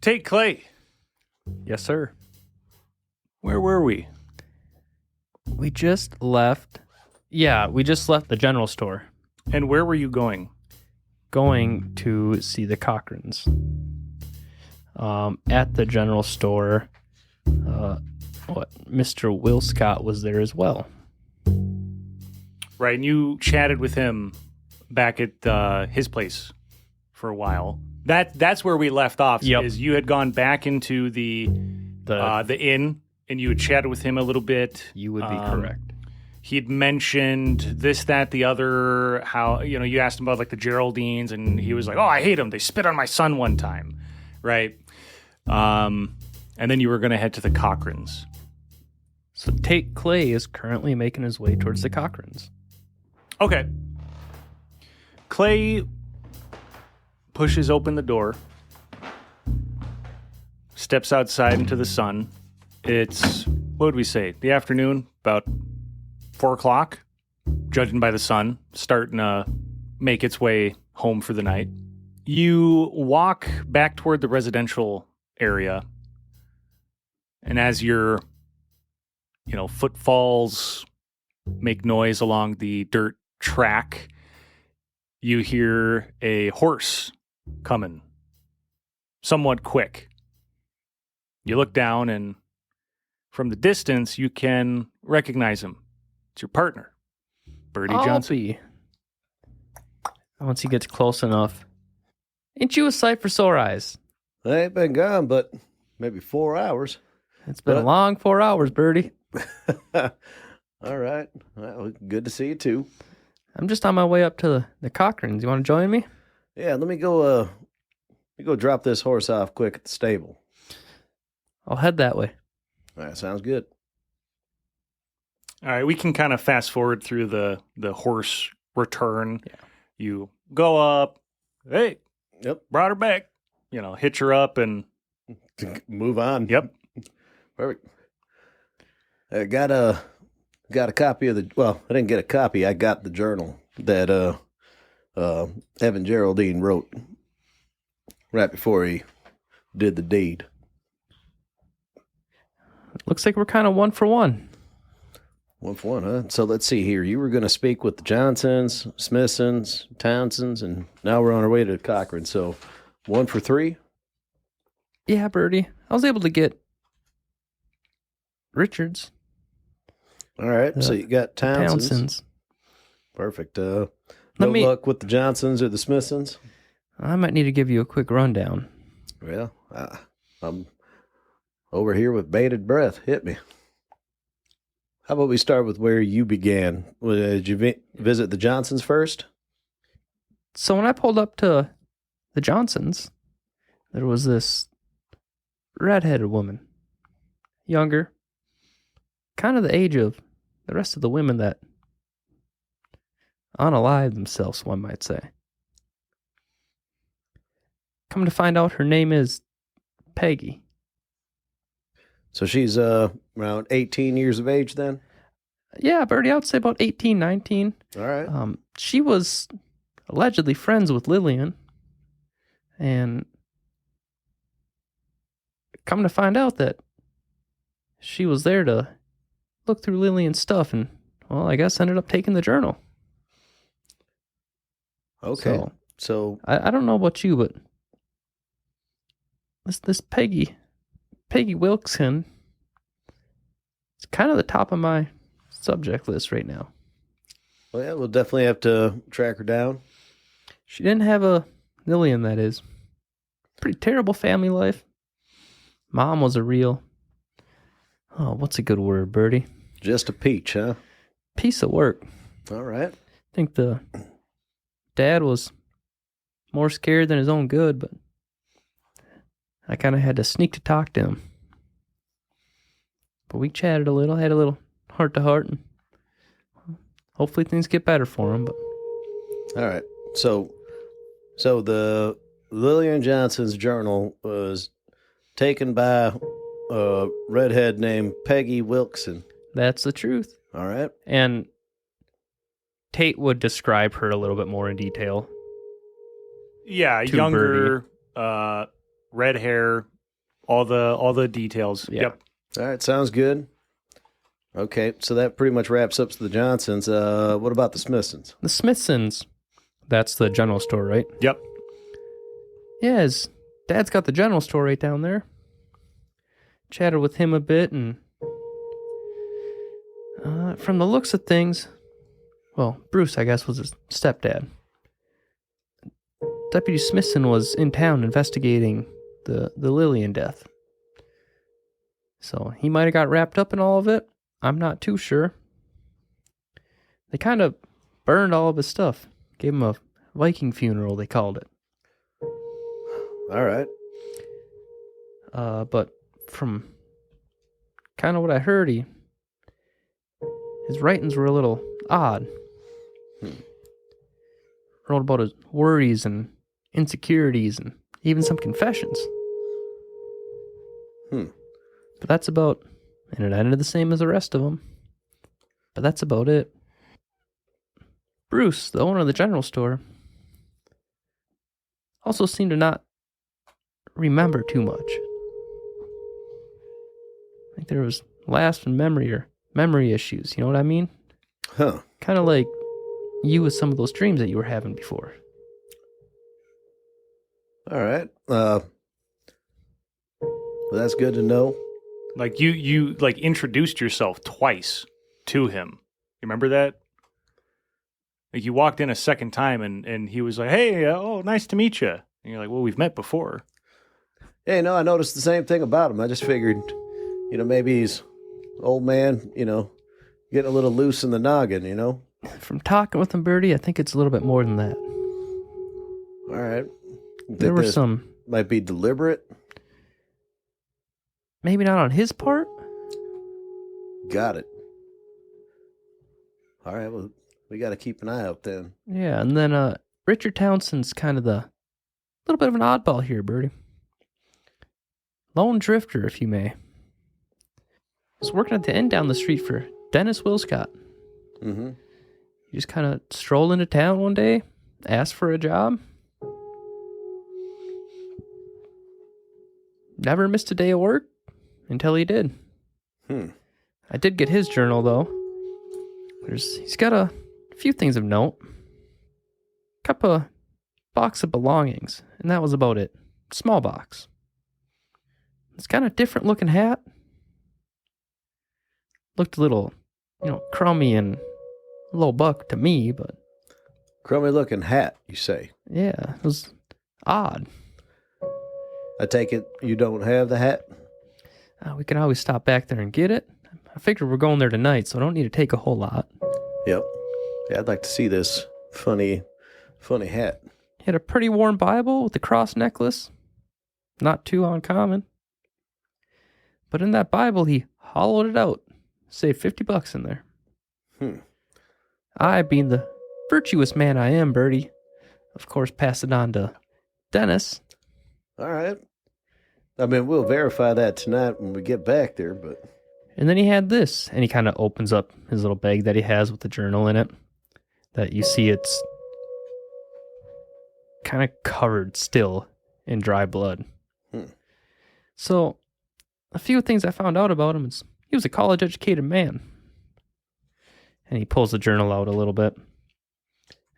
Tate Clay, Yes, sir. where were we? We just left. Yeah, we just left the general store, And where were you going? going to see the Cochrans. At the general store, Mr. Will Scott was there as well. Right, and you chatted with him back at his place for a while. That's where we left off. Yep. Is you had gone back into the inn, and you had chatted with him a little bit. You would be correct. He'd mentioned this, that, the other. How you asked him about like the Geraldines, and he was like, "Oh, I hate them. They spit on my son one time." Right. And then you were going to head to the Cochrans. So Tate Clay is currently making his way towards the Cochrans. Okay. Clay pushes open the door, steps outside into the sun. It's, what would we say, the afternoon, about 4 o'clock, judging by the sun, starting to make its way home for the night. You walk back toward the residential area, and as your footfalls make noise along the dirt track, you hear a horse coming somewhat quick. You look down, and from the distance you can recognize him. It's your partner, Birdie Johnson. Once he gets close enough. Ain't you a sight for sore eyes? I ain't been gone, but maybe 4 hours. It's been a long 4 hours, Birdie. All right. Well, good to see you too. I'm just on my way up to the Cochrans. You want to join me? Yeah, let me go drop this horse off quick at the stable. I'll head that way. All right, sounds good. All right, we can kind of fast forward through the horse return. Yeah. You go up, hey, Yep. brought her back, hitch her up, and Move on. yep. Perfect. I got a copy of I didn't get a copy. I got the journal that Evan Geraldine wrote right before he did the deed. Looks like we're kind of 1 for 1. 1 for 1, huh? So let's see here. You were going to speak with the Johnsons, Smithsons, Townsends, and now we're on our way to Cochrane. So 1 for 3? Yeah, Birdie. I was able to get Richards. All right. So you got Townsends. Townsends. Perfect. No luck with the Johnsons or the Smithsons? I might need to give you a quick rundown. Well, I'm over here with bated breath. Hit me. How about we start with where you began? Did you visit the Johnsons first? So when I pulled up to the Johnsons, there was this red-headed woman, younger, kind of the age of the rest of the women that unalive themselves, one might say. Come to find out, her name is Peggy. So she's around 18 years of age then? Yeah, Birdie, I would say about 18, 19. All right. She was allegedly friends with Lillian, and come to find out that she was there to look through Lillian's stuff, and, well, I guess ended up taking the journal. Okay. So I don't know about you, but this Peggy Wilkson, it's kind of the top of my subject list right now. well, yeah, we'll definitely have to track her down. She didn't have a Lillian, that is. Pretty terrible family life. Mom was a real, what's a good word, Birdie? Just a peach, huh? Piece of work. All right. I think the dad was more scared than his own good, but I kind of had to sneak to talk to him. But we chatted a little, had a little heart-to-heart, and hopefully things get better for him. But All right. So the Lillian Johnson's journal was taken by a redhead named Peggy Wilkson. that's the truth. All right. And Tate would describe her a little bit more in detail. Yeah, To younger, red hair, All the details. Yeah. Yep. All right, sounds good. Okay, so that pretty much wraps up the Johnsons. What about the Smithsons? The Smithsons, that's the general store, right? Yep. Yeah, his dad's got the general store right down there. Chatted with him a bit, and from the looks of things, well, Bruce, I guess, was his stepdad. Deputy Smithson was in town investigating the Lillian death. So he might have got wrapped up in all of it. I'm not too sure. They kind of burned all of his stuff. Gave him a Viking funeral, they called it. All right. But from kind of what I heard, his writings were a little odd. Wrote about his worries and insecurities and even some confessions. But that's about, and it ended the same as the rest of them. But that's about it. Bruce, the owner of the general store, also seemed to not remember too much. I think there was lapse in memory or memory issues, you know what I mean? Huh. Kind of like you with some of those dreams that you were having before. All right. Well, that's good to know. Like you like introduced yourself twice to him. You remember that? Like you walked in a second time and he was like, "Hey, oh, nice to meet you." And you're like, "Well, we've met before." Hey, no, I noticed the same thing about him. I just figured, maybe he's old man, getting a little loose in the noggin, From talking with him, Birdie, I think it's a little bit more than that. All right. There were some... Might be deliberate. Maybe not on his part? Got it. All right, well, we got to keep an eye out then. Yeah, and then Richard Townsend's kind of the little bit of an oddball here, Birdie. Lone drifter, if you may. Was working at the inn down the street for Dennis Wilscott. Mm-hmm. He just kind of strolled into town one day, asked for a job. Never missed a day of work until he did. I did get his journal, though. He's got a few things of note. Box of belongings, and that was about it. Small box. It's kind of different looking hat. Looked a little, crummy and a little buck to me, but... Crummy looking hat, you say? Yeah, it was odd. I take it you don't have the hat? We can always stop back there and get it. I figure we're going there tonight, so I don't need to take a whole lot. Yep. Yeah, I'd like to see this funny hat. He had a pretty worn Bible with a cross necklace. Not too uncommon. But in that Bible, he hollowed it out. Saved $50 in there. I, being the virtuous man I am, Birdie, of course, passed it on to Dennis. All right. I mean, we'll verify that tonight when we get back there, but... And then he had this, and he kind of opens up his little bag that he has with the journal in it. That you see it's kind of covered still in dry blood. So, a few things I found out about him is he was a college-educated man. And he pulls the journal out a little bit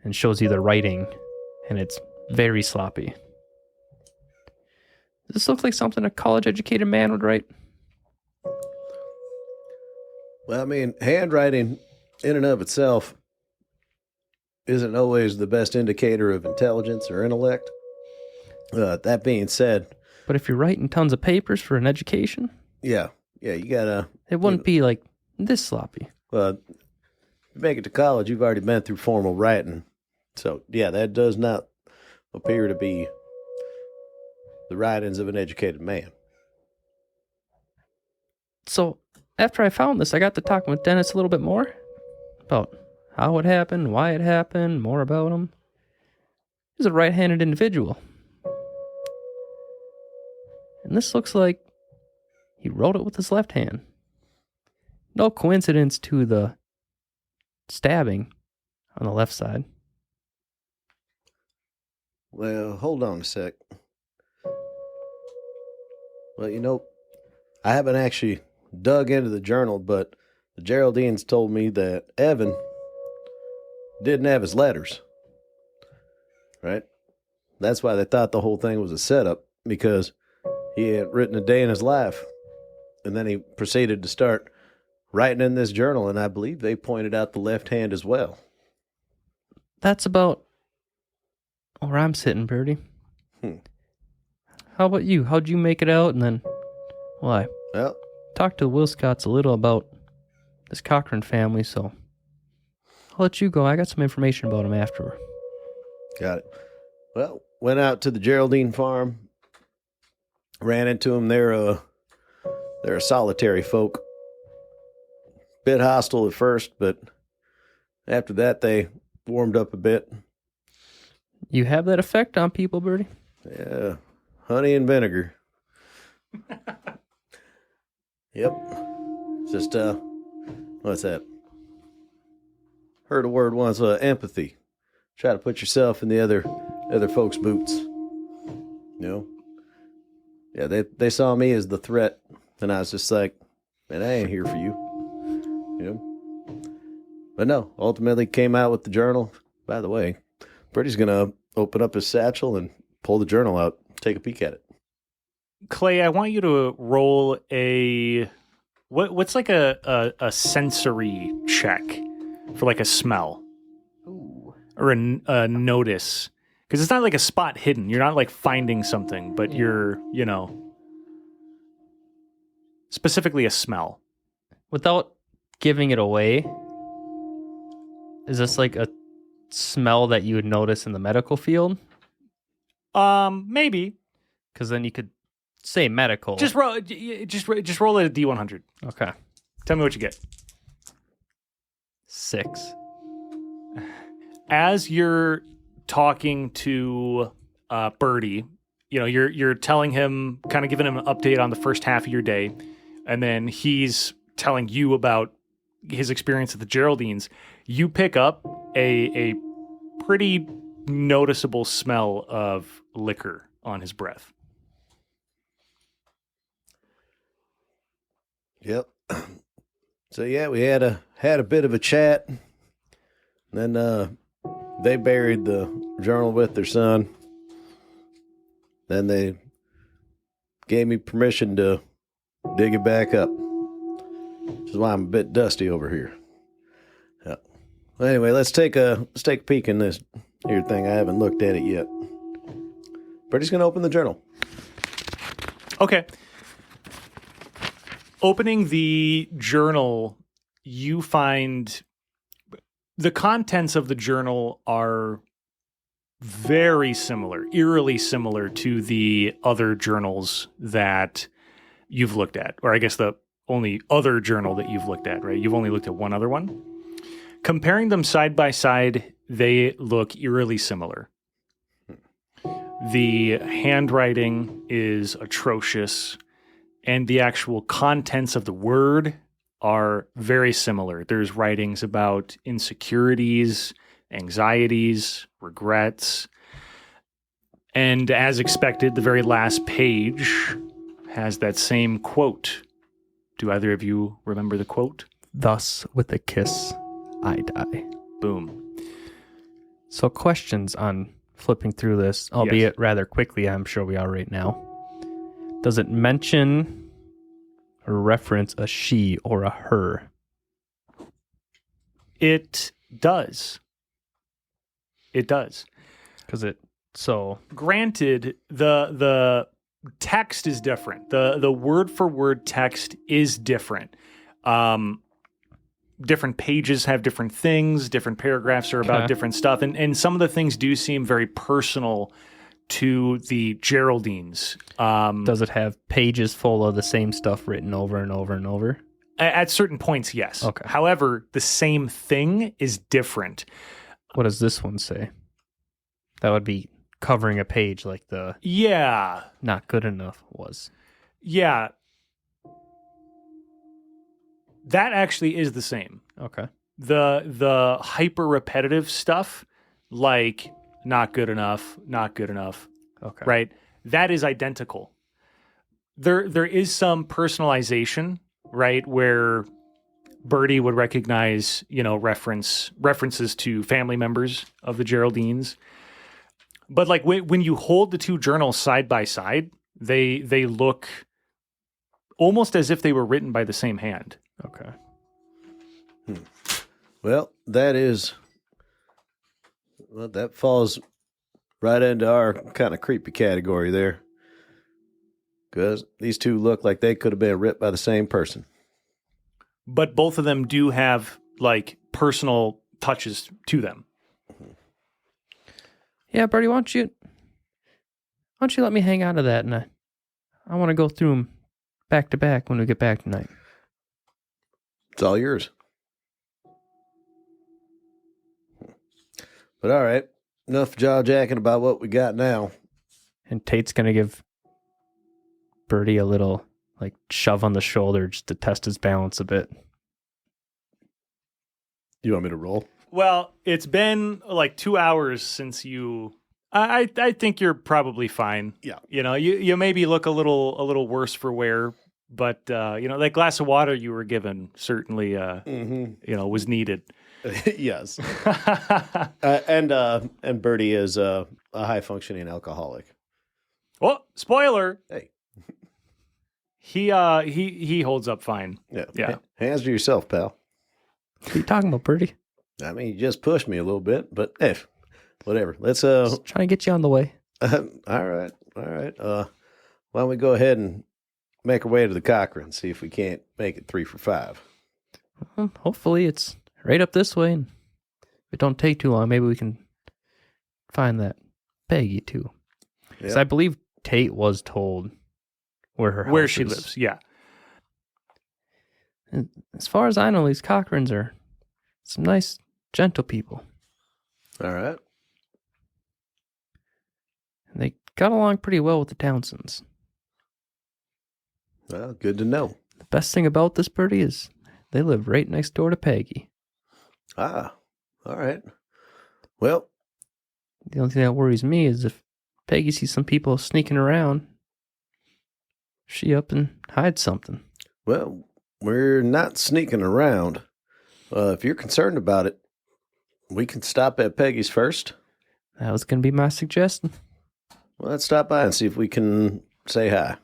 and shows you the writing, and it's very sloppy. Does this look like something a college-educated man would write? Well, I mean, handwriting in and of itself isn't always the best indicator of intelligence or intellect. That being said... But if you're writing tons of papers for an education... Yeah, you gotta... It wouldn't be like this sloppy. Well, if you make it to college, you've already been through formal writing. So, yeah, that does not appear to be the writings of an educated man. So, after I found this, I got to talking with Dennis a little bit more about how it happened, why it happened, more about him. He's a right-handed individual. And this looks like he wrote it with his left hand. No coincidence to the stabbing on the left side. Well, hold on a sec. Well, I haven't actually dug into the journal, but the Geraldines told me that Evan didn't have his letters. Right? That's why they thought the whole thing was a setup, because he hadn't written a day in his life. And then he proceeded to start writing in this journal, and I believe they pointed out the left hand as well. That's about where I'm sitting, Birdie. How about you? How'd you make it out? And then, I Well, talked to the Wilscotts a little about this Cochran family, so I'll let you go. I got some information about them after. got it. Well, went out to the Geraldine farm, ran into them. They're a solitary folk. Bit hostile at first, but after that they warmed up a bit. You have that effect on people, Birdie? Yeah, honey and vinegar. Yep. Just what's that? Heard a word once, empathy. Try to put yourself in the other folks' boots. Yeah, they saw me as the threat, and I was just like, man, I ain't here for you. But no, ultimately came out with the journal. By the way, Birdie's gonna open up his satchel and pull the journal out, take a peek at it. Clay, I want you to roll what's like a sensory check for like a smell. Ooh. Or a notice, because it's not like a spot hidden. You're not like finding something, but you're specifically a smell. Without giving it away, is this like a smell that you would notice in the medical field? Maybe. Because then you could say medical. Just roll it at D100. Okay. Tell me what you get. 6. As you're talking to Birdie, you're telling him, kind of giving him an update on the first half of your day, and then he's telling you about his experience at the Geraldines. You pick up a pretty noticeable smell of liquor on his breath. Yep. So yeah, we had a bit of a chat. Then they buried the journal with their son. Then they gave me permission to dig it back up. Which is why I'm a bit dusty over here. Yeah. Well, anyway, let's take a peek in this here thing. I haven't looked at it yet. Birdie's gonna open the journal. Okay. Opening the journal, you find the contents of the journal are very similar, eerily similar to the other journals that you've looked at, or I guess the only other journal that you've looked at, right? You've only looked at one other one. Comparing them side by side, they look eerily similar. The handwriting is atrocious, and the actual contents of the word are very similar. There's writings about insecurities, anxieties, regrets. And as expected, the very last page has that same quote. Do either of you remember the quote? Thus, with a kiss, I die. Boom. So questions on flipping through this, albeit rather quickly, I'm sure we are right now. Does it mention or reference a she or a her? It does. It does. Because Granted, the text is different. The word for word text is different. Different pages have different things. Different paragraphs are about different stuff. And some of the things do seem very personal to the Geraldines. Does it have pages full of the same stuff written over and over and over? At certain points, yes. Okay. However, the same thing is different. What does this one say? That would be covering a page like the not good enough was. Yeah. That actually is the same. Okay. The hyper repetitive stuff, like not good enough, not good enough. Okay. Right? That is identical. There is some personalization, right, where Birdie would recognize, references to family members of the Geraldines. But like when you hold the two journals side by side, they look almost as if they were written by the same hand. Okay. Well, that falls right into our kind of creepy category there. Because these two look like they could have been written by the same person. But both of them do have like personal touches to them. Yeah, Birdie, why don't you let me hang out of that, and I want to go through them back to back when we get back tonight. It's all yours. But all right, enough jaw-jacking about what we got now. And Tate's going to give Birdie a little like shove on the shoulder just to test his balance a bit. You want me to roll? Well, it's been like 2 hours since you. I think you're probably fine. Yeah. You maybe look a little worse for wear, but that glass of water you were given certainly was needed. Yes. And Birdie is a high functioning alcoholic. Oh, spoiler! Hey. He holds up fine. Yeah. Hands to yourself, pal. What are you talking about, Birdie? I mean, you just pushed me a little bit, but whatever. Let's Just trying to get you on the way. all right. Why don't we go ahead and make our way to the Cochrane, see if we can't make it 3 for 5. Well, hopefully it's right up this way, and if it don't take too long, maybe we can find that Peggy too. Because I believe Tate was told where she is. lives. Yeah. And as far as I know, these Cochranes are some nice, gentle people. All right. And they got along pretty well with the Townsends. Well, good to know. The best thing about this Birdie is they live right next door to Peggy. Ah, all right. Well, The only thing that worries me is if Peggy sees some people sneaking around, she up and hides something. well, we're not sneaking around. If you're concerned about it, we can stop at Peggy's first. That was going to be my suggestion. Well, let's stop by and see if we can say hi.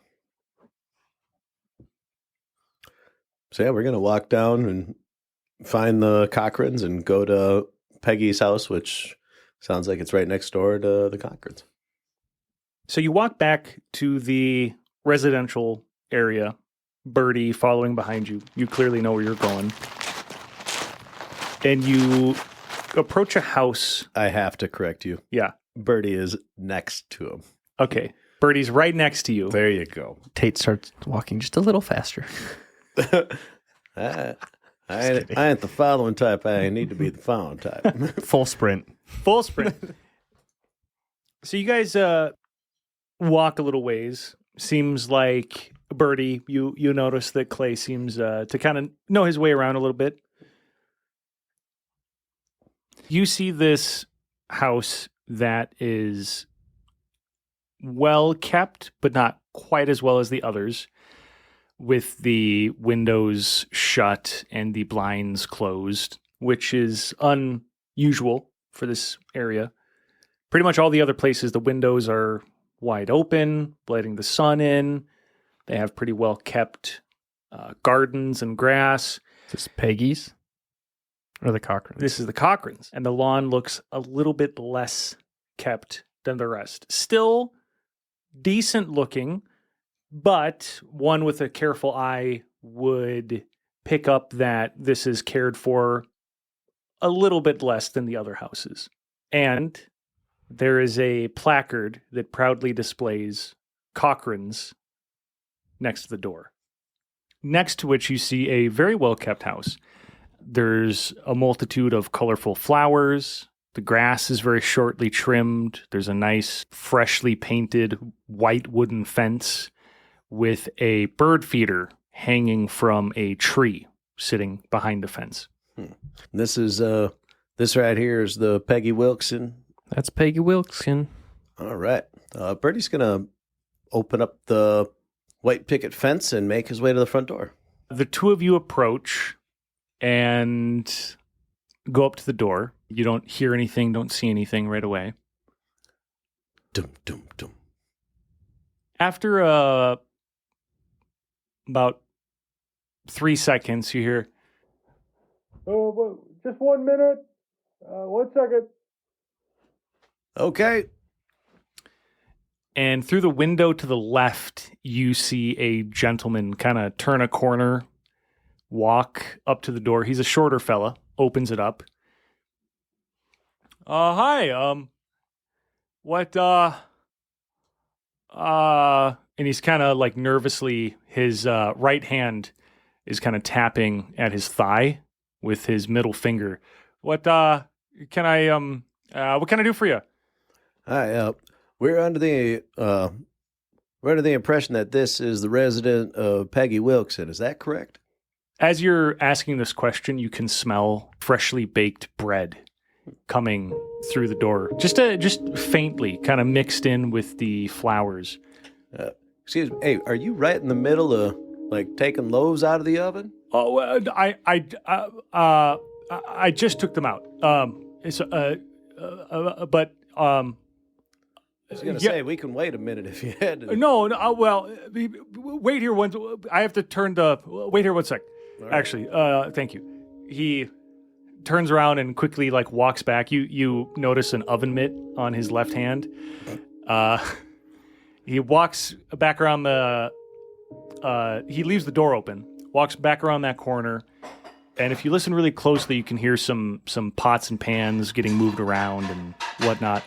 So yeah, we're going to walk down and find the Cochranes and go to Peggy's house, which sounds like it's right next door to the Cochranes. So you walk back to the residential area, Birdie following behind you. You clearly know where you're going. And you approach a house. I have to correct you. Yeah. Birdie is next to him. Okay. Birdie's right next to you. There you go. Tate starts walking just a little faster. I ain't the following type. I need to be the following type. Full sprint. Full sprint. So you guys walk a little ways. Seems like Birdie, you notice that Clay seems to kind of know his way around a little bit. You see this house that is well kept, but not quite as well as the others, with the windows shut and the blinds closed, which is unusual for this area. Pretty much all the other places, the windows are wide open, letting the sun in. They have pretty well kept gardens and grass. Is this Peggy's? Or the Cochranes? This is the Cochranes, and the lawn looks a little bit less kept than the rest. Still decent looking, but one with a careful eye would pick up that this is cared for a little bit less than the other houses. And there is a placard that proudly displays Cochranes next to the door. Next to which you see a very well-kept house. There's a multitude of colorful flowers. The grass is very shortly trimmed. There's a nice, freshly painted white wooden fence with a bird feeder hanging from a tree sitting behind the fence. This is this right here is the Peggy Wilkson. That's Peggy Wilkson. All right. Birdie's gonna open up the white picket fence and make his way to the front door. The two of you approach and go up to the door. You don't hear anything, don't see anything right away. Dum, dum, dum. After about 3 seconds, you hear, "Oh, just 1 minute. 1 second." Okay. And through the window to the left, you see a gentleman kind of turn a corner, walk up to the door. He's a shorter fella, opens it up. Hi, and he's kind of like nervously, his right hand is kind of tapping at his thigh with his middle finger. What can I do for you? Hi, we're under the impression that this is the resident of Peggy Wilkson. Is that correct? As you're asking this question, you can smell freshly baked bread coming through the door, just faintly, kind of mixed in with the flowers. Excuse me. Hey, are you right in the middle of like taking loaves out of the oven? Oh, I just took them out. But I was going to say, we can wait a minute if you had to. No, well, wait here I have to turn wait here 1 sec. Right. Actually, thank you. He turns around and quickly like walks back. You notice an oven mitt on his left hand. He walks back around he leaves the door open, walks back around that corner, and if you listen really closely, you can hear some pots and pans getting moved around and whatnot.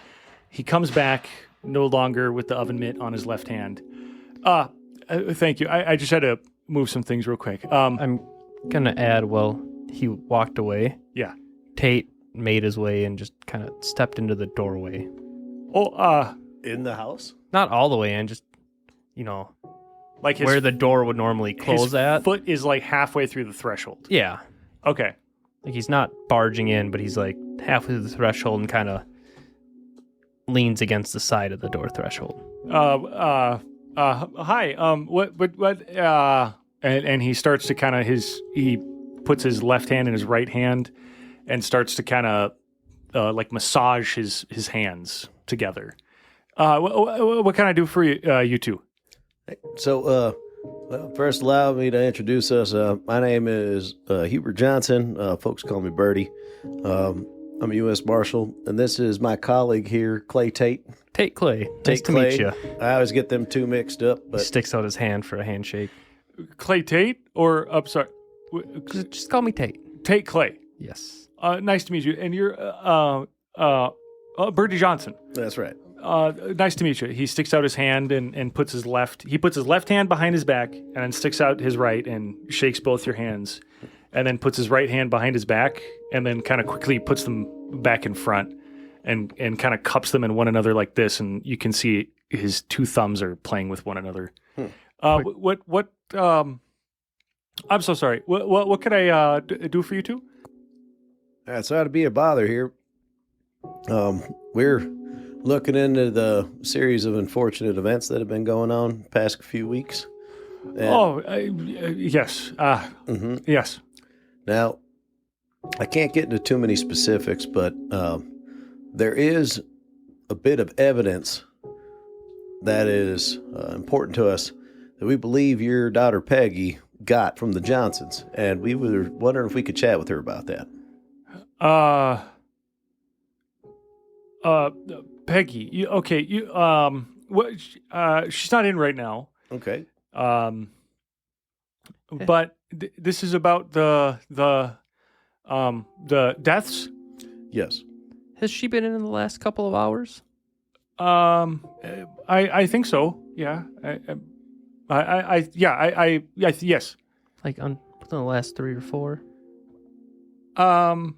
He comes back, no longer with the oven mitt on his left hand. Thank you. I just had to move some things real quick. I'm going to add, he walked away. Yeah. Tate made his way and just kind of stepped into the doorway. Oh, in the house? Not all the way in, just, like where the door would normally close his at. Foot is like halfway through the threshold. Yeah. Okay. Like he's not barging in, but he's like halfway through the threshold and kind of leans against the side of the door threshold. Hi. And he starts to kind of he puts his left hand in his right hand and starts to kind of like massage his hands together. What can I do for you two? So, first allow me to introduce us. My name is Hubert Johnson. Folks call me Birdie. I'm a U.S. Marshal, and this is my colleague here, Clay Tate. Tate Clay. Nice to Clay. meet you. I always get them two mixed up, He but sticks out his hand for a handshake. Clay Tate or sorry, Just call me Tate. Tate Clay. Yes. Nice to meet you. And you're Birdie Johnson. that's right. Nice to meet you. He sticks out his hand and puts his left hand behind his back and then sticks out his right and shakes both your hands and then puts his right hand behind his back and then kind of quickly puts them back in front and kind of cups them in one another like this, and you can see his two thumbs are playing with one another. I'm so sorry. What could I do for you two? All right, sorry to be a bother here. We're looking into the series of unfortunate events that have been going on the past few weeks. Yes. Yes. Now, I can't get into too many specifics, but there is a bit of evidence that is important to us that we believe your daughter Peggy got from the Johnsons, and we were wondering if we could chat with her about that. Peggy, she's not in right now. Okay. But this is about the deaths. Yes. Has she been in the last couple of hours? I think so. Yeah. Yes. Like within the last 3 or 4?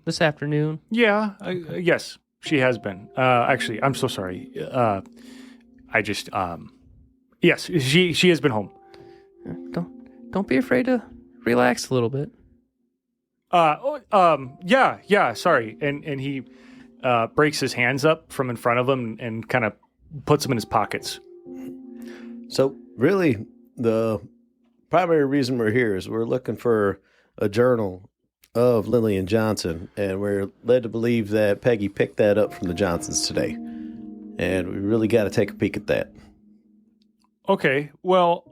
This afternoon? Yeah. Yes, she has been. Actually, I'm so sorry. Yes, she has been home. Don't be afraid to relax a little bit. Yeah, sorry. And he breaks his hands up from in front of him and kind of puts them in his pockets. So really, the primary reason we're here is we're looking for a journal of Lillian Johnson, and we're led to believe that Peggy picked that up from the Johnsons today. And we really got to take a peek at that. Okay. Well,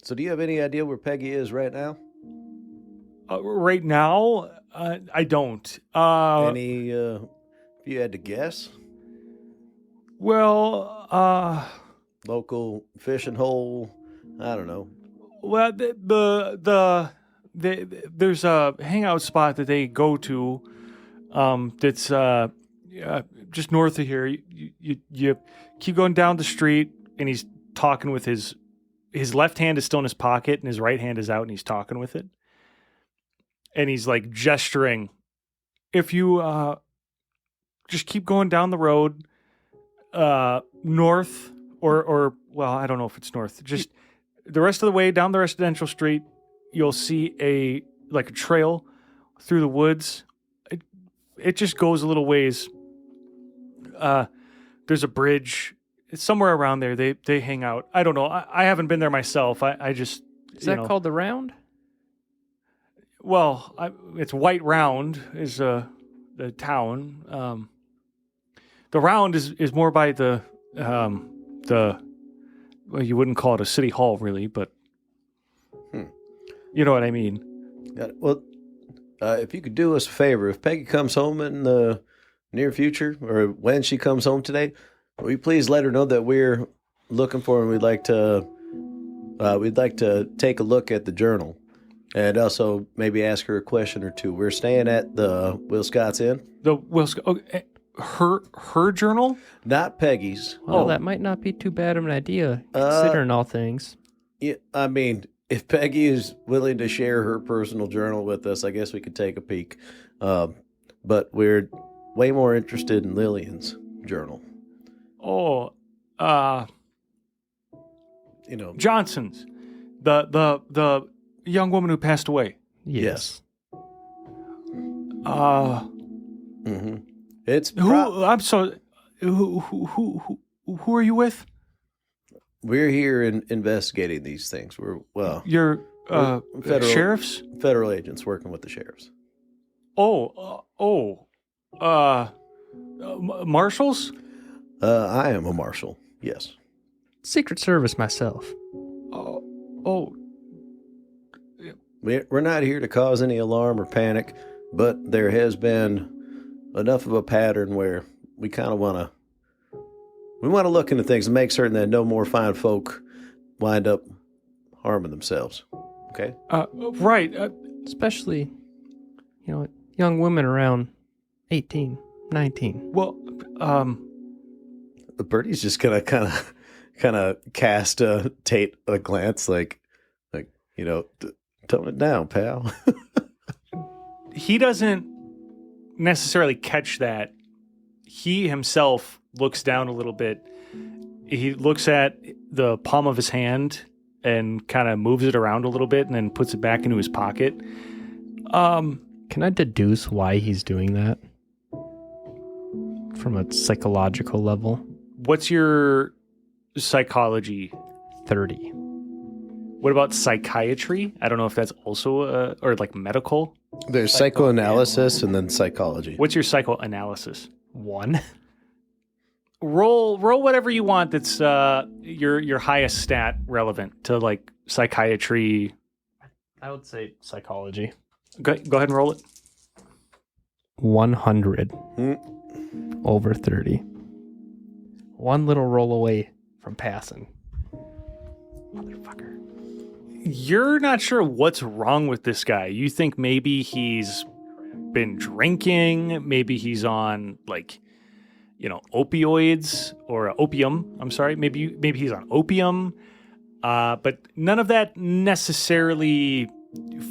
So do you have any idea where Peggy is right now? right now, I don't. Any, if you had to guess? Well, Local fishing hole? I don't know. well, there's a hangout spot that they go to. That's just north of here. You keep going down the street, and he's talking with his left hand is still in his pocket, and his right hand is out, and he's talking with it, and he's like gesturing. If you just keep going down the road, north, or well, I don't know if it's north. Just the rest of the way down the residential street, you'll see a trail through the woods. It just goes a little ways. There's a bridge. It's somewhere around there. They hang out. I don't know. I haven't been there myself. I just Is that called the Round? Well, it's White Round is the town. The Round is more by the well, you wouldn't call it a city hall really, but you know what I mean. Got it. Well, if you could do us a favor, if Peggy comes home in the near future, or when she comes home today, will you please let her know that we're looking for her, and we'd like to take a look at the journal, and also maybe ask her a question or two. We're staying at the Will Scott's Inn. The Will Scott. Okay, her journal, not Peggy's. Well, that might not be too bad of an idea, considering all things. Yeah, I mean, if Peggy is willing to share her personal journal with us, I guess we could take a peek. But we're way more interested in Lillian's journal. Oh, Johnson's, the young woman who passed away. Yes. Mm-hmm. I'm sorry. Who are you with? We're here investigating these things. You're sheriffs? Federal agents working with the sheriffs. Marshals? I am a marshal, yes. Secret Service myself. We're not here to cause any alarm or panic, but there has been enough of a pattern where we kind of want to look into things and make certain that no more fine folk wind up harming themselves. Okay? Right. Especially, young women around 18, 19. Well, Birdie's just gonna kind of cast Tate a glance, like tone it down, pal. He doesn't necessarily catch that. He himself looks down a little bit. He looks at the palm of his hand and kind of moves it around a little bit and then puts it back into his pocket. Can I deduce why he's doing that? From a psychological level? What's your psychology? 30. What about psychiatry? I don't know if that's also or like medical. There's psychoanalysis and then psychology. What's your psychoanalysis? 1. Roll whatever you want that's your highest stat relevant to like psychiatry. I would say psychology. Go ahead and roll it. 100 over 30. One little roll away from passing. Motherfucker. You're not sure what's wrong with this guy. You think maybe he's been drinking, maybe he's on opioids or opium. I'm sorry. Maybe he's on opium. But none of that necessarily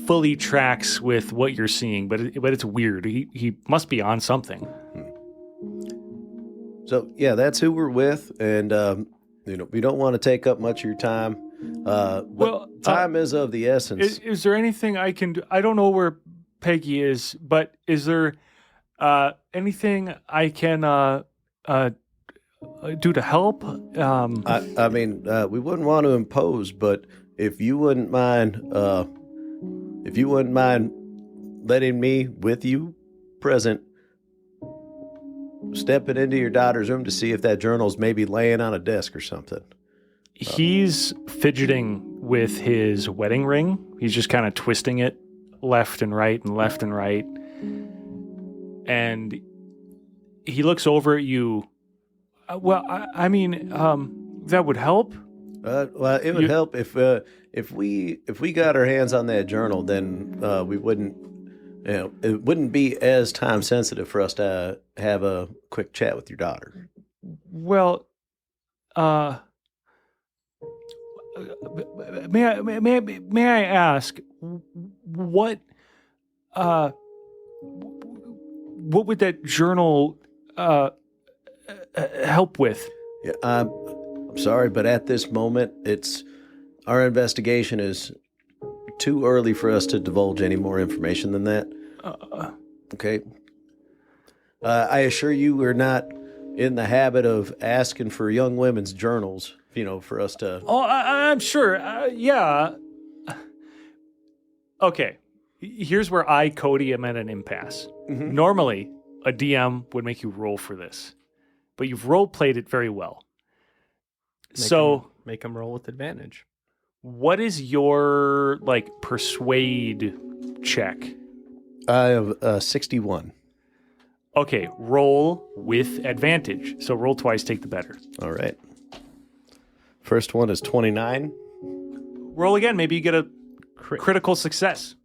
fully tracks with what you're seeing, but it's weird. He must be on something. So yeah, that's who we're with, and we don't want to take up much of your time. But time is of the essence. Is there anything I can do? I don't know where Peggy is, but is there anything I can do to help? I mean, we wouldn't want to impose, but if you wouldn't mind letting me with you present, stepping into your daughter's room to see if that journal's maybe laying on a desk or something. He's fidgeting with his wedding ring. He's just kind of twisting it left and right and left and right. And he looks over at you. Well, I mean, that would help. Well, it would help if we got our hands on that journal, then we wouldn't, it wouldn't be as time sensitive for us to have a quick chat with your daughter. Well, may I ask what would that journal help with? Yeah, I'm sorry, but at this moment, our investigation is too early for us to divulge any more information than that. Okay. I assure you, we're not in the habit of asking for young women's journals, for us to... Oh, I'm sure. Yeah. Okay. Here's where I, Cody, am at an impasse. Mm-hmm. Normally, a DM would make you roll for this, but you've role-played it very well. Make them roll with advantage. What is your, persuade check? I have 61. Okay, roll with advantage. So roll twice, take the better. All right. First one is 29. Roll again. Maybe you get a critical success.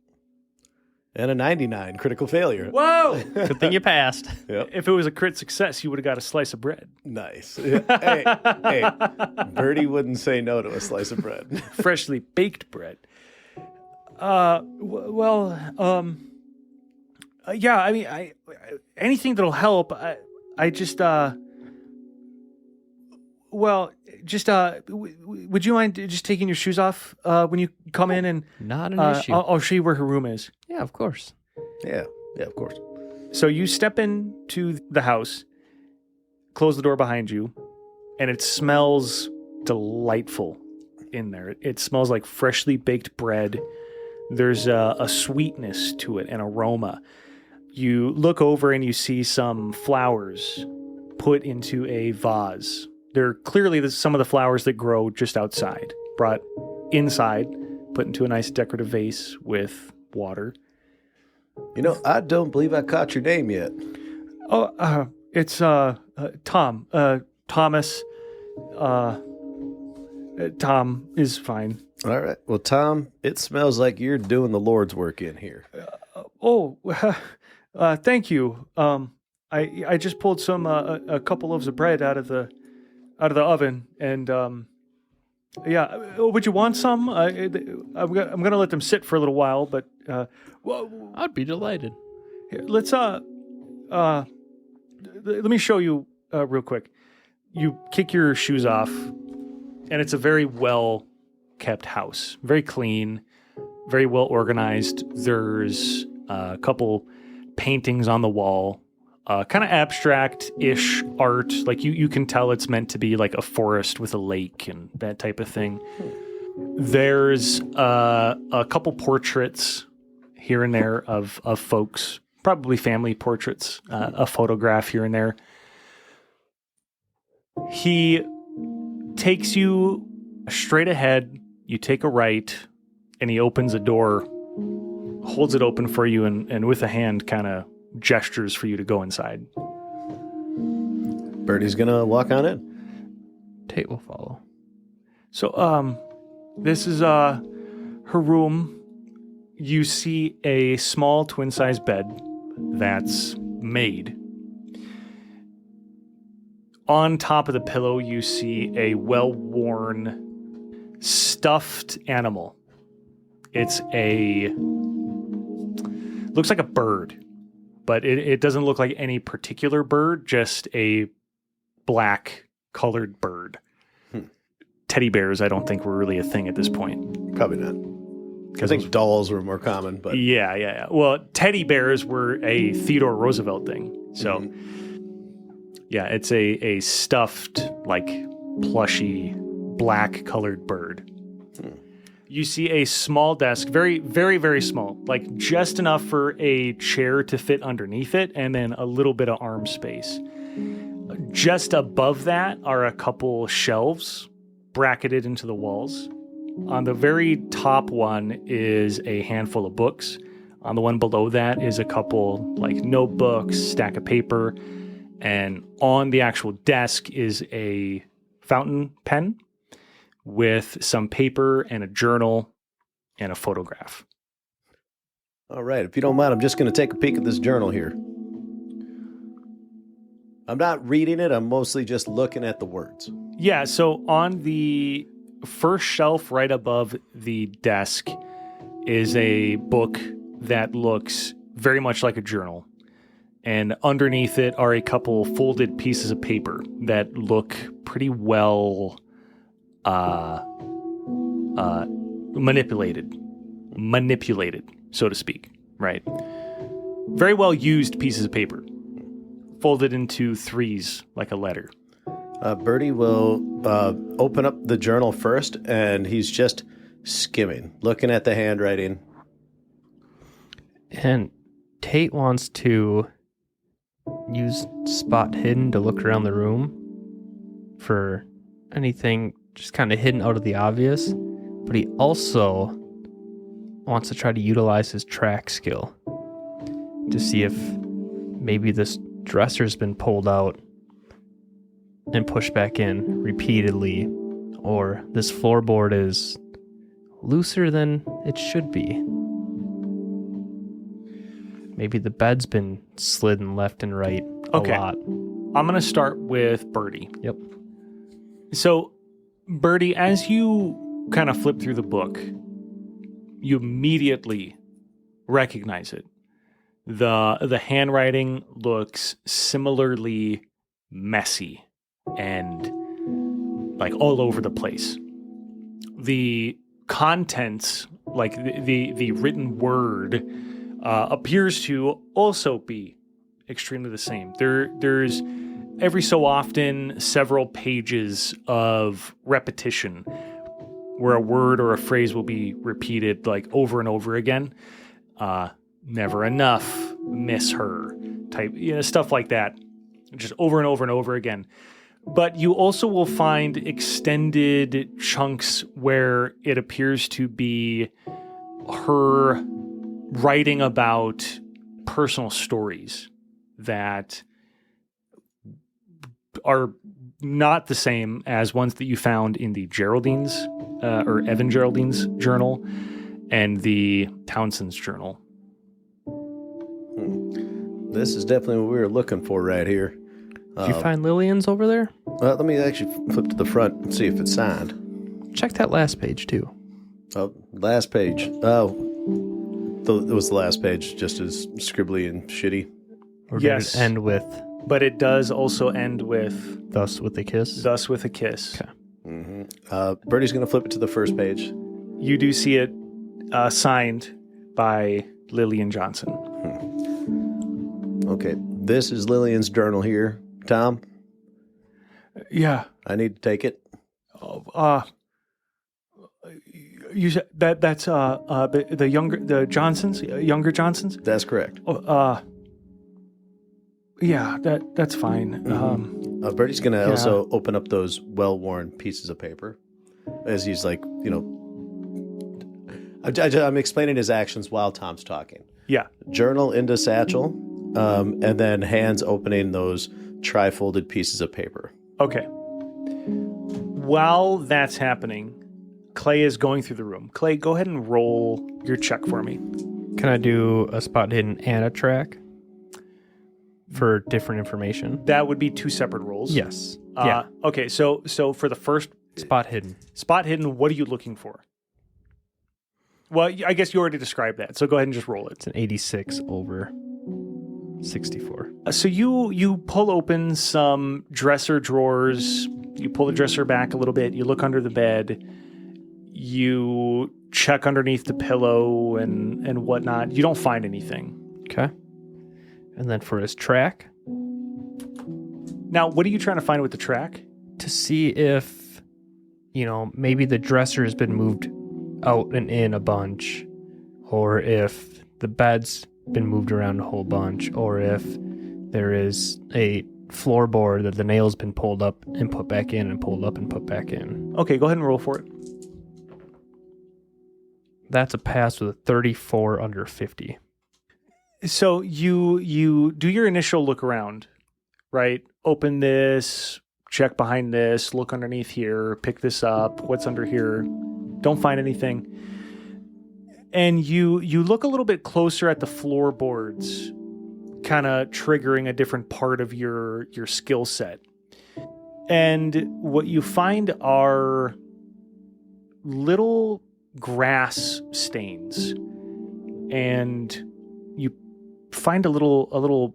And a 99, critical failure. Whoa! Good thing you passed. Yep. If it was a crit success, you would have got a slice of bread. Nice. Hey, Birdie wouldn't say no to a slice of bread. Freshly baked bread. Yeah, I mean, anything that'll help. Would you mind just taking your shoes off when you come in? And not an issue. I'll show you where her room is. Yeah, of course. Yeah, of course. So you step into the house, close the door behind you, and it smells delightful in there. It smells like freshly baked bread. There's a sweetness to it, an aroma. You look over and you see some flowers put into a vase. They're clearly some of the flowers that grow just outside, brought inside, put into a nice decorative vase with water. I don't believe I caught your name yet. Oh, it's Tom. Thomas. Tom is fine. All right. Well, Tom, it smells like you're doing the Lord's work in here. Thank you. I just pulled a couple loaves of bread out of the oven, and would you want some? I'm gonna let them sit for a little while, but I'd be delighted. Here, let's let me show you real quick. You kick your shoes off, and it's a very well kept house, very clean, very well organized. There's a couple paintings on the wall. Kind of abstract-ish art. Like you can tell it's meant to be like a forest with a lake and that type of thing. There's a couple portraits here and there of folks, probably family portraits, a photograph here and there. He takes you straight ahead. You take a right, and he opens a door, holds it open for you, and with a hand kind of gestures for you to go inside. Birdie's gonna walk on in. Tate will follow. So, this is her room. You see a small twin-size bed that's made. On top of the pillow, you see a well-worn stuffed animal. Looks like a bird. But it doesn't look like any particular bird, just a black colored bird. Teddy bears, I don't think were really a thing at this point. Probably not. I think dolls were more common, but yeah. Well, teddy bears were a Theodore Roosevelt thing. So Yeah, it's a stuffed, like plushy, black colored bird. You see a small desk, very, very, very small, like just enough for a chair to fit underneath it, and then a little bit of arm space. Just above that are a couple shelves bracketed into the walls. On the very top one is a handful of books. On the one below that is a couple like notebooks, stack of paper, and on the actual desk is a fountain pen with some paper and a journal and a photograph. All right. If you don't mind, I'm just going to take a peek at this journal here. I'm not reading it. I'm mostly just looking at the words. Yeah, so on the first shelf right above the desk is a book that looks very much like a journal. And underneath it are a couple folded pieces of paper that look pretty well manipulated, so to speak, right? Very well used pieces of paper, folded into threes like a letter. Birdie will open up the journal first, and he's just skimming, looking at the handwriting. And Tate wants to use spot hidden to look around the room for anything just kind of hidden out of the obvious, but he also wants to try to utilize his track skill to see if maybe this dresser's been pulled out and pushed back in repeatedly, or this floorboard is looser than it should be. Maybe the bed's been slidden left and right a lot. I'm going to start with Birdie. Yep. So, Birdie, as you kind of flip through the book, you immediately recognize it. The handwriting looks similarly messy and like all over the place. The contents, like the written word, appears to also be extremely the same. There's every so often several pages of repetition where a word or a phrase will be repeated like over and over again. Never enough, miss her, type, stuff like that, just over and over and over again. But you also will find extended chunks where it appears to be her writing about personal stories that are not the same as ones that you found in the Geraldine's or Evan Geraldine's journal and the Townsend's journal. This is definitely what we were looking for right here. Did you find Lillian's over there? Well, let me actually flip to the front and see if it's signed. Check that last page, too. Oh, last page. Oh, it was the last page, just as scribbly and shitty. Or did it end with... But it does also end with... Thus with a kiss? Thus with a kiss. Okay. Mm-hmm. Birdie's going to flip it to the first page. You do see it signed by Lillian Johnson. Okay, this is Lillian's journal here. Tom? Yeah. I need to take it. You said that's the younger Johnsons, younger Johnsons? That's correct. Yeah, that's fine. Birdie's going to also open up those well-worn pieces of paper as he's like, I'm explaining his actions while Tom's talking. Yeah. Journal into satchel, and then hands opening those tri-folded pieces of paper. Okay. While that's happening, Clay is going through the room. Clay, go ahead and roll your check for me. Can I do a spot hidden and a track for different information? That would be two separate rolls. Yes. Yeah. Okay, so for the first... Spot hidden. Spot hidden, what are you looking for? Well, I guess you already described that, so go ahead and just roll it. It's an 86 over 64. So you pull open some dresser drawers, you pull the dresser back a little bit, you look under the bed, you check underneath the pillow and whatnot. You don't find anything. Okay. And then for his track, Now, what are you trying to find with the track? To see if, maybe the dresser has been moved out and in a bunch, or if the bed's been moved around a whole bunch, or if there is a floorboard that the nail's been pulled up and put back in and pulled up and put back in. Okay, go ahead and roll for it. That's a pass with a 34 under 50. So you do your initial look around, right? Open this, check behind this, look underneath here, pick this up, what's under here. Don't find anything. And you look a little bit closer at the floorboards, kind of triggering a different part of your skill set. And what you find are little grass stains. And you find a little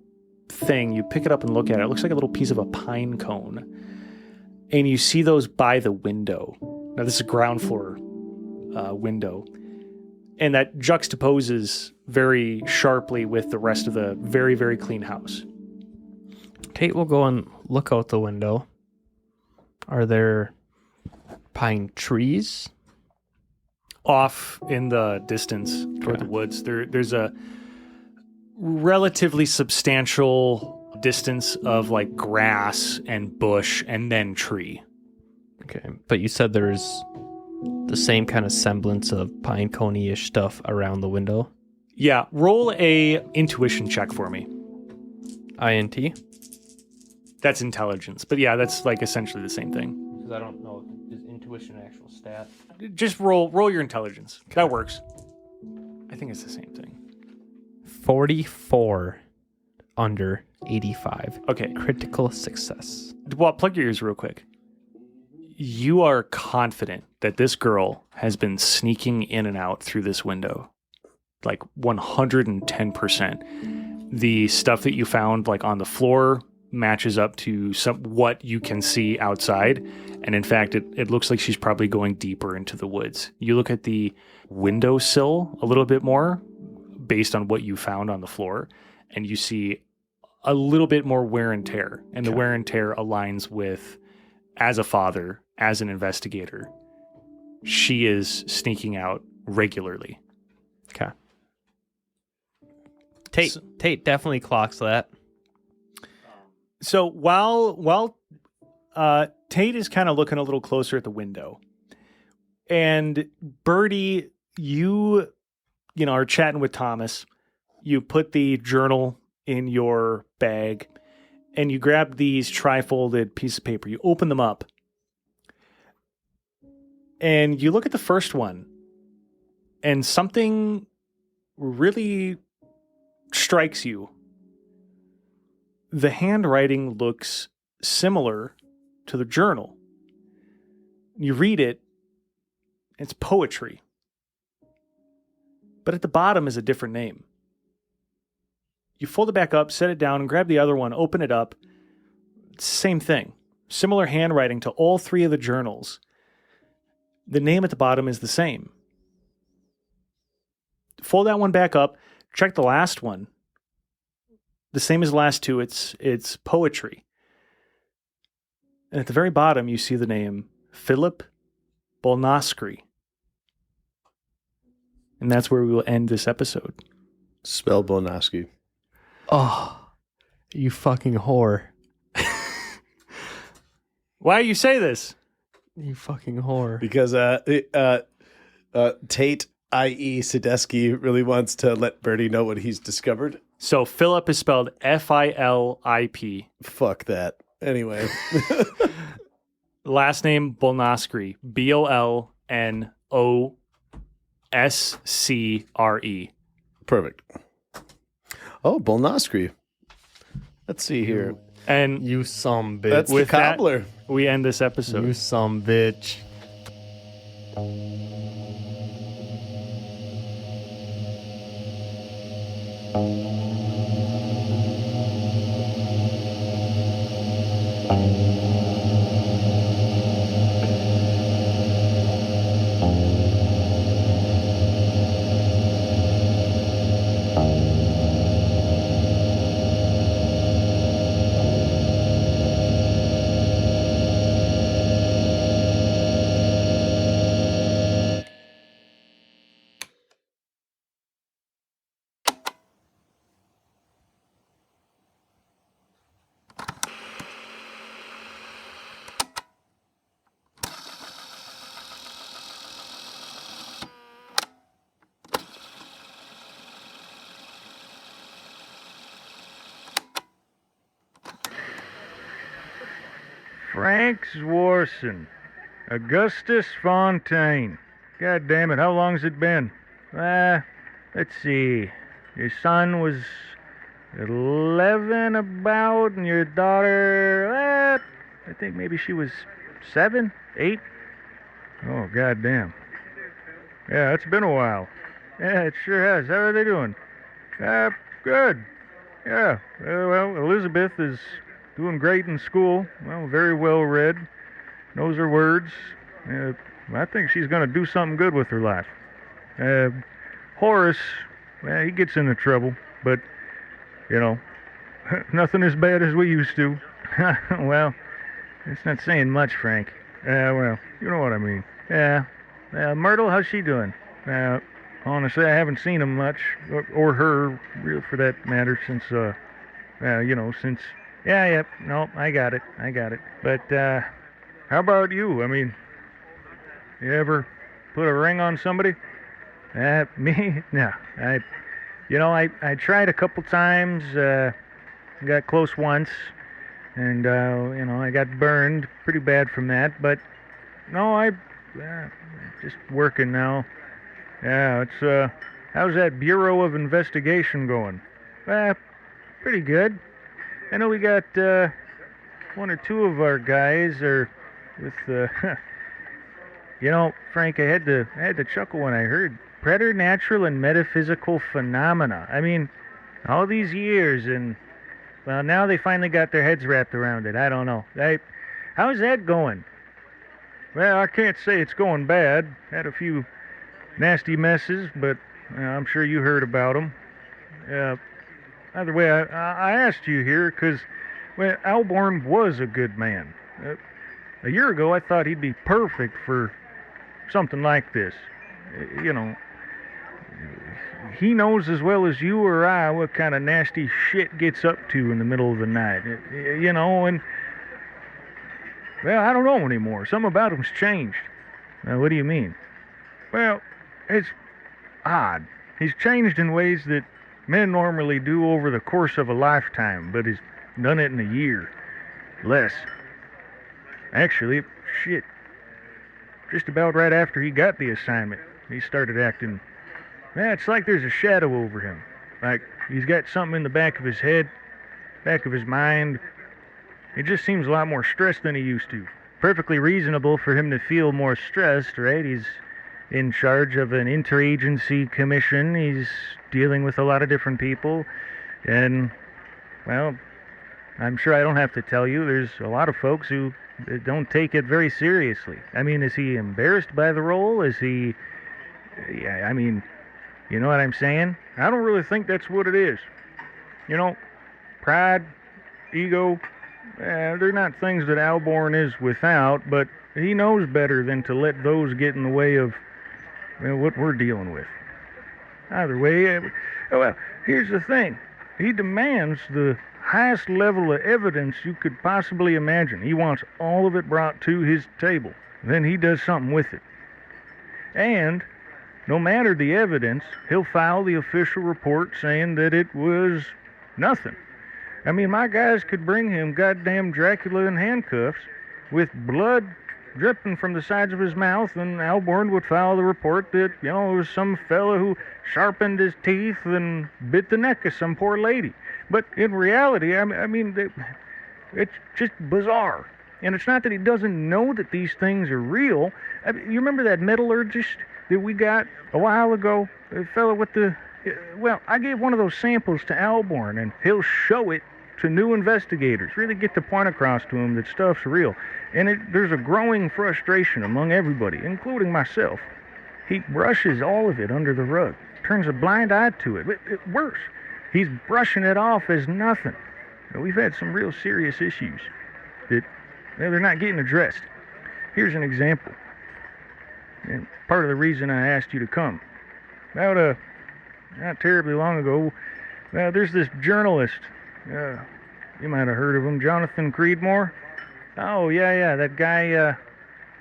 thing. You pick it up and look at it. It looks like a little piece of a pine cone. And you see those by the window. Now, this is a ground floor window. And that juxtaposes very sharply with the rest of the very, very clean house. Tate will go and look out the window. Are there pine trees? Off in the distance toward the woods, there's a relatively substantial distance of like grass and bush and then tree. Okay, but you said there's the same kind of semblance of pine coney-ish stuff around the window? Yeah, roll a intuition check for me. INT? That's intelligence, but yeah, that's like essentially the same thing. Because I don't know, is intuition an actual stat? Just roll your intelligence. Okay. That works. I think it's the same thing. 44 under 85. Okay. Critical success. Well, plug your ears real quick. You are confident that this girl has been sneaking in and out through this window. Like 110%. The stuff that you found like on the floor matches up to what you can see outside. And in fact, it looks like she's probably going deeper into the woods. You look at the windowsill a little bit more based on what you found on the floor, and you see a little bit more wear and tear. And the wear and tear aligns with, as a father, as an investigator, she is sneaking out regularly. Okay. Tate definitely clocks that. So while Tate is kind of looking a little closer at the window, and Birdie, you are chatting with Thomas. You put the journal in your bag, and you grab these tri-folded pieces of paper. You open them up, and you look at the first one, and something really strikes you. The handwriting looks similar to the journal. You read it, it's poetry. But at the bottom is a different name. You fold it back up, set it down, and grab the other one, open it up. It's the same thing. Similar handwriting to all three of the journals. The name at the bottom is the same. Fold that one back up, check the last one. The same as the last two, it's poetry. And at the very bottom, you see the name Philip Bolnoskry. And that's where we will end this episode. Spell Bonaski. Oh, you fucking whore. Why you say this? You fucking whore. Because Tate, i.e. Sadesky, really wants to let Birdie know what he's discovered. So Philip is spelled F-I-L-I-P. Fuck that. Anyway. Last name Bolnoskry. B-O-L-N-O-S-C-R-E. Perfect. Oh, Bolnoskry. Let's see here. And You some bitch. That's with the cobbler. that, we end this episode. You some bitch. Frank Swarson. Augustus Fontaine. God damn it, how long's it been? Let's see. Your son was 11 about, and your daughter, I think maybe she was 7, 8. Oh, goddamn. Yeah, it's been a while. Yeah, it sure has. How are they doing? Good. Yeah. Well, Elizabeth is doing great in school. Well, very well read. Knows her words. I think she's going to do something good with her life. Horace, he gets into trouble, but, you know, nothing as bad as we used to. Well, it's not saying much, Frank. Well, you know what I mean. Yeah. Myrtle, how's she doing? Honestly, I haven't seen him much, or her, real for that matter, since, since... Yeah, no, I got it. But, how about you? I mean, you ever put a ring on somebody? Me? No. I tried a couple times, got close once, and, I got burned pretty bad from that, but, no, just working now. Yeah, it's, how's that Bureau of Investigation going? Pretty good. I know we got, one or two of our guys are with, Frank, I had to chuckle when I heard Preternatural and Metaphysical phenomena. I mean, all these years, and, well, now they finally got their heads wrapped around it. I don't know. How's that going? Well, I can't say it's going bad. Had a few nasty messes, but I'm sure you heard about them. Either way, I asked you here because, well, Alborn was a good man. A year ago, I thought he'd be perfect for something like this. He knows as well as you or I what kind of nasty shit gets up to in the middle of the night. And, well, I don't know anymore. Something about him's changed. What do you mean? Well, it's odd. He's changed in ways that men normally do over the course of a lifetime, but he's done it in a year. Less. Actually, shit. Just about right after he got the assignment, he started acting... it's like there's a shadow over him. Like he's got something in the back of his head, back of his mind. It just seems a lot more stressed than he used to. Perfectly reasonable for him to feel more stressed, right? He's in charge of an interagency commission. He's dealing with a lot of different people. And, well, I'm sure I don't have to tell you, there's a lot of folks who don't take it very seriously. I mean, is he embarrassed by the role? Is he... Yeah, I mean, you know what I'm saying? I don't really think that's what it is. Pride, ego, they're not things that Alborn is without, but he knows better than to let those get in the way of what we're dealing with. Either way, well, here's the thing. He demands the highest level of evidence you could possibly imagine. He wants all of it brought to his table. Then he does something with it. And no matter the evidence, he'll file the official report saying that it was nothing. I mean, my guys could bring him goddamn Dracula in handcuffs with blood dripping from the sides of his mouth, and Alborn would file the report that, it was some fella who sharpened his teeth and bit the neck of some poor lady. But in reality, I mean, it's just bizarre. And it's not that he doesn't know that these things are real. I mean, you remember that metallurgist that we got a while ago? The fellow with the... Well, I gave one of those samples to Alborn, and he'll show it to new investigators. Really get the point across to them that stuff's real. And there's a growing frustration among everybody, including myself. He brushes all of it under the rug, turns a blind eye to it. Worse, he's brushing it off as nothing. We've had some real serious issues that they're not getting addressed. Here's an example. And part of the reason I asked you to come. About not terribly long ago, there's this journalist. You might have heard of him, Jonathan Creedmoor. Oh, yeah, that guy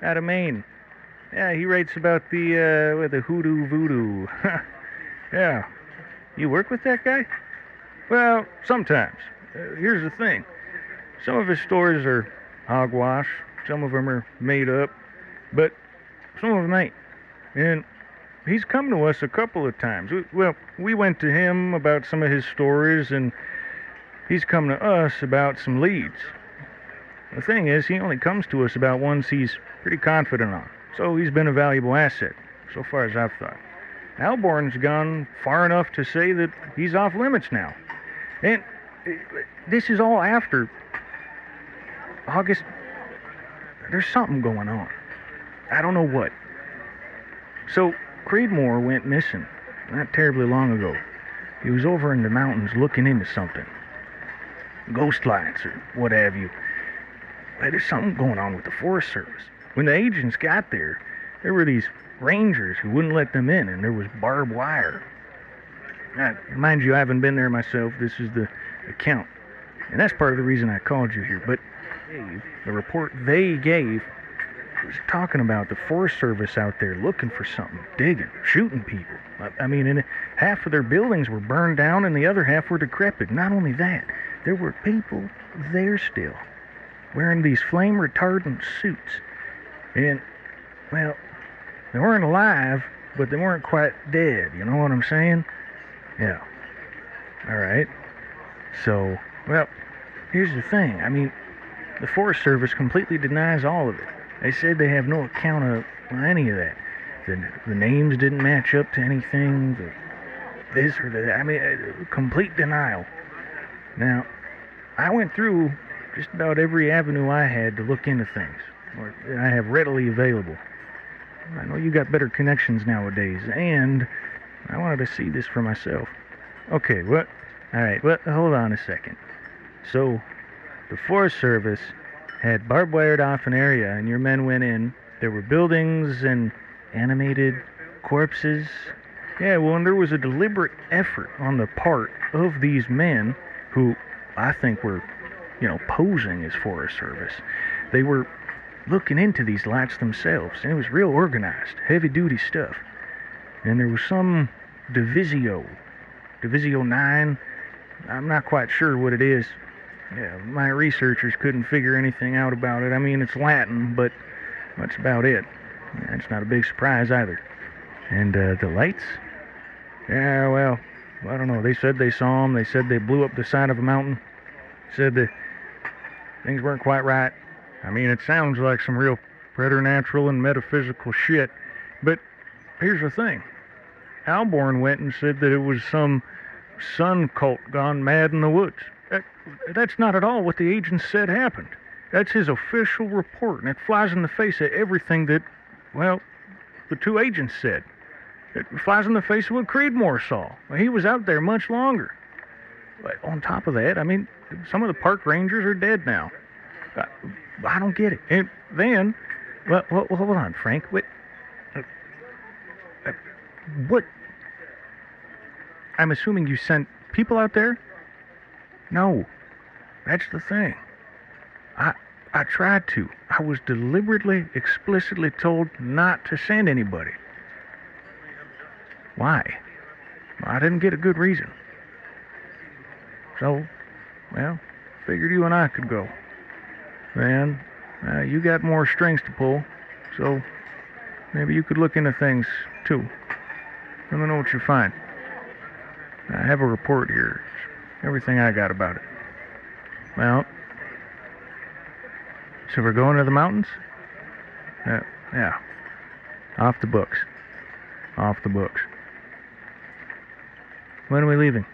out of Maine. Yeah, he writes about the hoodoo voodoo. Yeah. You work with that guy? Well, sometimes. Here's the thing. Some of his stories are hogwash. Some of them are made up, but some of them ain't. And he's come to us a couple of times. We went to him about some of his stories, and he's come to us about some leads. The thing is, he only comes to us about ones he's pretty confident on. So he's been a valuable asset, so far as I've thought. Alborn's gone far enough to say that he's off limits now. And this is all after August. There's something going on. I don't know what. So Creedmoor went missing not terribly long ago. He was over in the mountains looking into something. Ghost lights or what have you. But there's something going on with the Forest Service. When the agents got there, there were these rangers who wouldn't let them in, and there was barbed wire. Now, mind you, I haven't been there myself. This is the account. And that's part of the reason I called you here. But the report they gave was talking about the Forest Service out there looking for something, digging, shooting people. I mean, and half of their buildings were burned down and the other half were decrepit. Not only that, there were people there still wearing these flame retardant suits. And, well, they weren't alive, but they weren't quite dead. You know what I'm saying? Yeah. All right. So, well, here's the thing. I mean, the Forest Service completely denies all of it. They said they have no account of any of that. The names didn't match up to anything. This or that. I mean, complete denial. Now, I went through just about every avenue I had to look into things, or I have readily available. I know you got better connections nowadays, and I wanted to see this for myself. Okay, what? All right, well, hold on a second. So, the Forest Service had barbed wired off an area, and your men went in. There were buildings and animated corpses. Yeah, well, and there was a deliberate effort on the part of these men who I think were, posing as Forest Service. They were looking into these lights themselves, and it was real organized, heavy-duty stuff. And there was some Divisio 9. I'm not quite sure what it is. Yeah, my researchers couldn't figure anything out about it. I mean, it's Latin, but that's about it. That's not a big surprise either. And the lights? Yeah, well, I don't know. They said they saw them. They said they blew up the side of a mountain. Said that things weren't quite right. I mean, it sounds like some real preternatural and metaphysical shit. But here's the thing. Alborn went and said that it was some sun cult gone mad in the woods. That's not at all what the agent said happened. That's his official report, and it flies in the face of everything that, well, the two agents said. It flies in the face of what Creedmoor saw. Well, he was out there much longer. But on top of that, I mean, some of the park rangers are dead now. I don't get it. And then, well, hold on, Frank. What? I'm assuming you sent people out there? No. That's the thing. I tried to. I was deliberately, explicitly told not to send anybody. Why? I didn't get a good reason. So, well, figured you and I could go. Then, you got more strings to pull, so maybe you could look into things, too. Let me know what you find. I have a report here. It's everything I got about it. Well, so we're going to the mountains? Yeah. Off the books. Off the books. When are we leaving?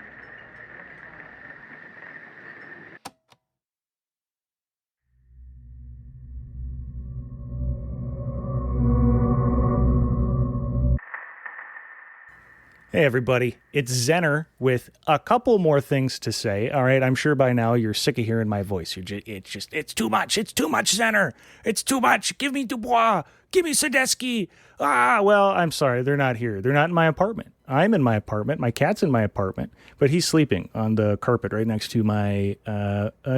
Hey everybody, it's Zenner with a couple more things to say. All right, I'm sure by now you're sick of hearing my voice. It's too much. It's too much, Zenner. It's too much. Give me Dubois. Give me Sadesky. Well, I'm sorry, they're not here. They're not in my apartment. I'm in my apartment. My cat's in my apartment, but he's sleeping on the carpet right next to my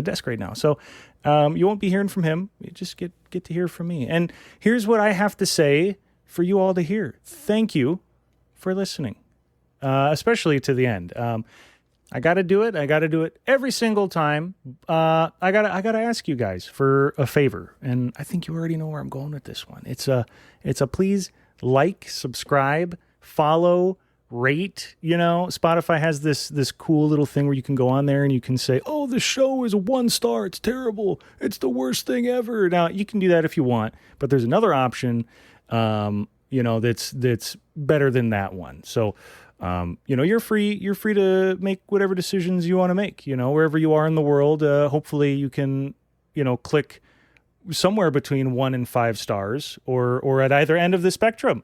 desk right now. So you won't be hearing from him. You just get to hear from me. And here's what I have to say for you all to hear. Thank you for listening. Especially to the end. I got to do it. I got to do it every single time. I gotta ask you guys for a favor, and I think you already know where I'm going with this one. It's a please like, subscribe, follow, rate. Spotify has this cool little thing where you can go on there and you can say, "Oh, the show is a 1 star. It's terrible. It's the worst thing ever." Now you can do that if you want, but there's another option, that's better than that one. So. You're free to make whatever decisions you want to make, wherever you are in the world. Hopefully you can, click somewhere between 1 and 5 stars or at either end of the spectrum,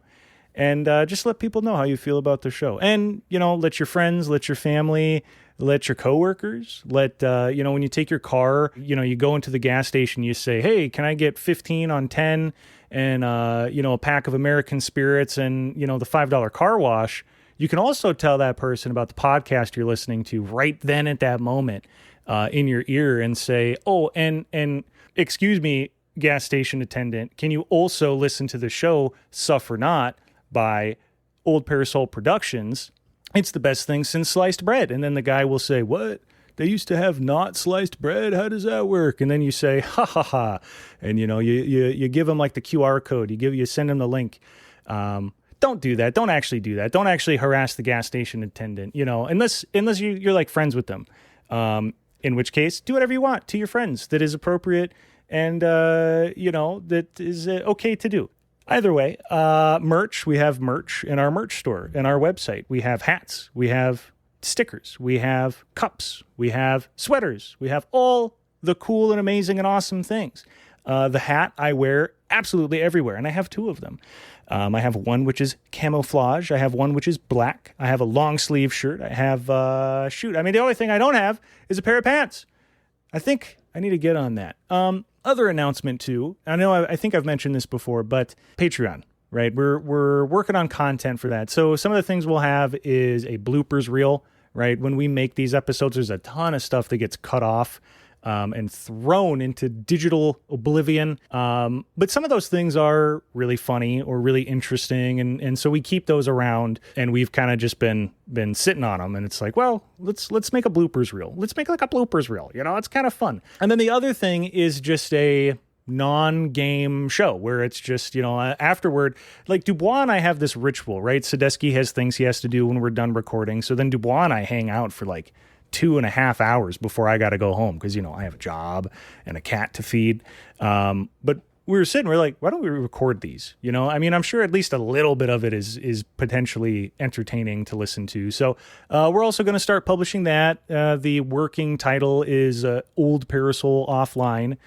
and just let people know how you feel about the show. And, let your friends, let your family, let your coworkers, when you take your car, you go into the gas station, you say, "Hey, can I get 15 on 10 and, a pack of American spirits and, the $5 car wash." You can also tell that person about the podcast you're listening to right then at that moment in your ear and say, "Oh, and excuse me, gas station attendant, can you also listen to the show Suffer Not by Old Parasol Productions? It's the best thing since sliced bread." And then the guy will say, "What? They used to have not sliced bread? How does that work?" And then you say, "Ha ha ha." And you give them like the QR code. You send them the link. Don't do that. Don't actually do that. Don't actually harass the gas station attendant, unless you're like friends with them. In which case, do whatever you want to your friends that is appropriate and, that is okay to do. Either way, merch, we have merch in our merch store and our website. We have hats. We have stickers. We have cups. We have sweaters. We have all the cool and amazing and awesome things. The hat I wear absolutely everywhere, and I have 2 of them. I have one which is camouflage. I have one which is black. I have a long sleeve shirt. I have, the only thing I don't have is a pair of pants. I think I need to get on that. Other announcement too. I know I think I've mentioned this before, but Patreon, right? We're working on content for that. So some of the things we'll have is a bloopers reel, right? When we make these episodes, there's a ton of stuff that gets cut off. And thrown into digital oblivion. But some of those things are really funny or really interesting. And so we keep those around, and we've kind of just been sitting on them. And it's like, well, let's make a bloopers reel. Let's make like a bloopers reel. It's kind of fun. And then the other thing is just a non-game show where it's just, afterward, like Dubois and I have this ritual, right? Sadesky has things he has to do when we're done recording. So then Dubois and I hang out for like 2.5 hours before I got to go home because, I have a job and a cat to feed. But we were sitting, we're like, why don't we record these? I'm sure at least a little bit of it is potentially entertaining to listen to. So we're also going to start publishing that. The working title is Old Parasol Offline.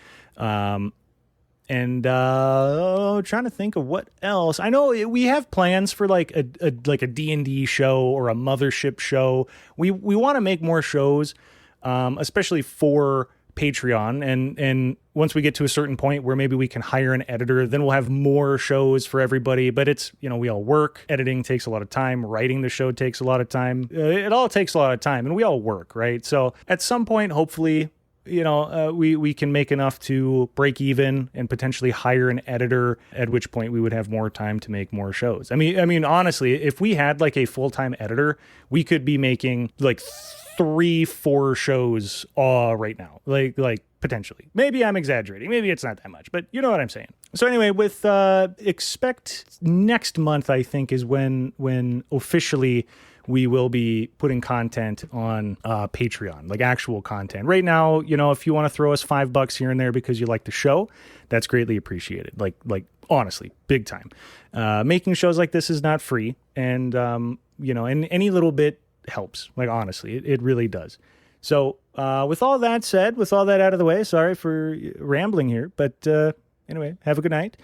And trying to think of what else. I know we have plans for like a D&D show or a mothership show. We want to make more shows, especially for Patreon. And once we get to a certain point where maybe we can hire an editor, then we'll have more shows for everybody. But it's, we all work. Editing takes a lot of time. Writing the show takes a lot of time. It all takes a lot of time, and we all work, right? So at some point, hopefully, we can make enough to break even and potentially hire an editor, at which point we would have more time to make more shows. I mean, honestly, if we had like a full-time editor, we could be making like 3-4 shows right now, like potentially. Maybe I'm exaggerating. Maybe it's not that much, but you know what I'm saying. So anyway, with expect next month, I think, is when officially we will be putting content on Patreon, like actual content. Right now, if you want to throw us $5 here and there because you like the show, that's greatly appreciated. Like honestly, big time. Making shows like this is not free, and and any little bit helps. Like honestly, it really does. So with all that said, with all that out of the way, sorry for rambling here, but anyway, have a good night.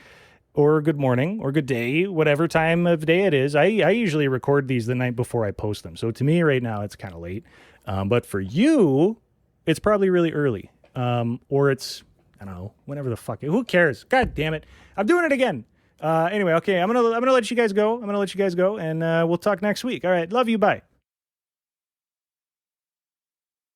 Or good morning, or good day, whatever time of day it is. I usually record these the night before I post them. So to me right now, it's kind of late. But for you, it's probably really early. Or it's, I don't know, whenever the fuck. Who cares? God damn it. I'm doing it again. Anyway, okay, I'm gonna let you guys go. And we'll talk next week. All right, love you, bye.